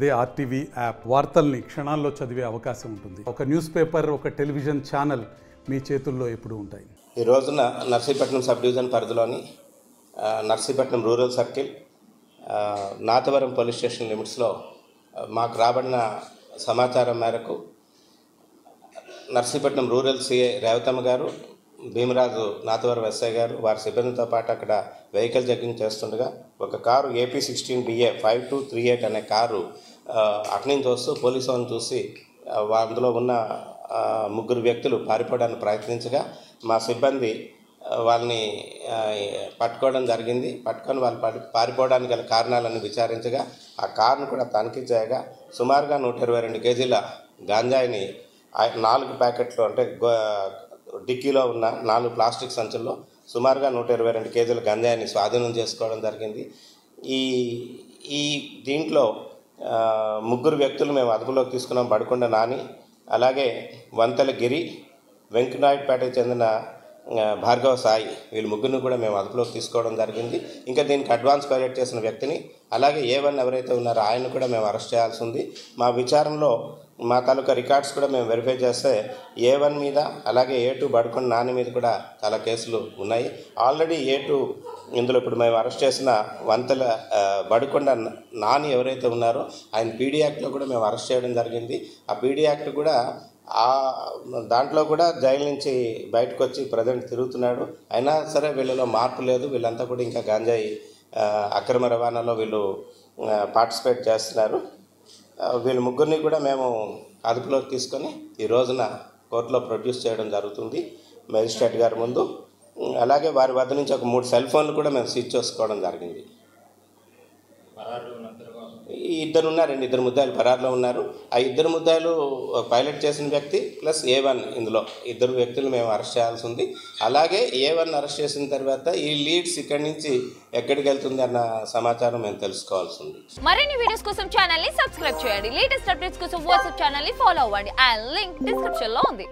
అదే RTV app వార్తల్ని క్షణాల్లో చదివే అవకాశం ఉంటుంది. ఒక న్యూస్ పేపర్, ఒక టెలివిజన్ ఛానల్ మీ చేతుల్లో ఎప్పుడూ ఉంటాయి. ఈ రోజున నర్సీపట్నం సబ్ డివిజన్ పరిధిలోని Narsipatnam rural circle, Nathavaram police station లిమిట్స్లో మాకు రాబడిన సమాచారం మేరకు నర్సీపట్నం రూరల్ సిఐ రేవతమ్మ గారు, భీమరాజు నాతవరం ఎస్ఐ గారు వారి సిబ్బందితో పాటు అక్కడ వెహికల్ చెకింగ్ చేస్తుండగా ఒక కారు AP16BA 5238 అనే కారు అటు నుంచి వస్తూ పోలీసు వాళ్ళని చూసి అందులో ఉన్న ముగ్గురు వ్యక్తులు పారిపోవడానికి ప్రయత్నించగా మా సిబ్బంది వాళ్ళని పట్టుకోవడం జరిగింది. పట్టుకొని వాళ్ళు పారిపోవడానికి గల కారణాలను విచారించగా ఆ కారును కూడా తనిఖీ చేయగా సుమారుగా 122 కేజీల గాంజాయిని 4 ప్యాకెట్లు అంటే డిక్కీలో ఉన్న 4 ప్లాస్టిక్ సంచుల్లో సుమారుగా 122 కేజీల గంజాయిని స్వాధీనం చేసుకోవడం జరిగింది. ఈ దీంట్లో ముగ్గురు వ్యక్తులు మేము అదుపులోకి తీసుకున్నాం. బడుకొండ నాని, అలాగే వంతెల గిరి, వెంకనాయుడుపేటకు చెందిన భార్గవ సాయి, వీళ్ళు ముగ్గురిని కూడా మేము అదుపులోకి తీసుకోవడం జరిగింది. ఇంకా దీనికి అడ్వాన్స్ పైలట్ చేసిన వ్యక్తిని, అలాగే A1 ఎవరైతే ఉన్నారో ఆయన్ని కూడా మేము అరెస్ట్ చేయాల్సి ఉంది. మా విచారణలో మా తాలూకా రికార్డ్స్ కూడా మేము వెరిఫై చేస్తే A1 మీద, అలాగే A2 బడుకొండ నాని మీద కూడా చాలా కేసులు ఉన్నాయి. ఆల్రెడీ A2 ఇందులో ఇప్పుడు మేము అరెస్ట్ చేసిన వంతెల బడుకొండ నాని ఎవరైతే ఉన్నారో ఆయన PD యాక్ట్లో కూడా మేము అరెస్ట్ చేయడం జరిగింది. ఆ PD యాక్ట్ కూడా దాంట్లో కూడా జైలు నుంచి బయటకు వచ్చి ప్రజెంట్ తిరుగుతున్నాడు. అయినా సరే వీళ్ళలో మార్పు లేదు. వీళ్ళంతా కూడా ఇంకా గాంజాయి అక్రమ రవాణాలో వీళ్ళు పార్టిసిపేట్ చేస్తున్నారు. వీళ్ళ ముగ్గురిని కూడా మేము అదుపులోకి తీసుకొని ఈ రోజున కోర్టులో ప్రొడ్యూస్ చేయడం జరుగుతుంది మేజిస్ట్రేట్ గారి ముందు. అలాగే వారి వద్ద నుంచి ఒక 3 సెల్ ఫోన్లు కూడా మేము సీజ్ చేసుకోవడం జరిగింది. ఇద్దరు ఉన్నారండి, 2 ముద్దాయిలు పరారులో ఉన్నారు. ఆ 2 ముద్దాయిలు పైలట్ చేసిన వ్యక్తి ప్లస్ A1, ఇందులో 2 వ్యక్తులు మేము అరెస్ట్ చేయాల్సి ఉంది. అలాగే A1 అరెస్ట్ చేసిన తర్వాత ఈ లీడ్స్ ఇక్కడి నుంచి ఎక్కడికి వెళ్తుంది అన్న సమాచారం మేము తెలుసుకోవాల్సి ఉంది. మరిన్ని వీడియోస్ కోసం ఛానల్ ని సబ్స్క్రైబ్ చేయండి. లేటెస్ట్ అప్డేట్స్ కోసం వాట్సాప్ ఛానల్ ని ఫాలో అవ్వండి. ఆ లింక్ డిస్క్రిప్షన్ లో ఉంది.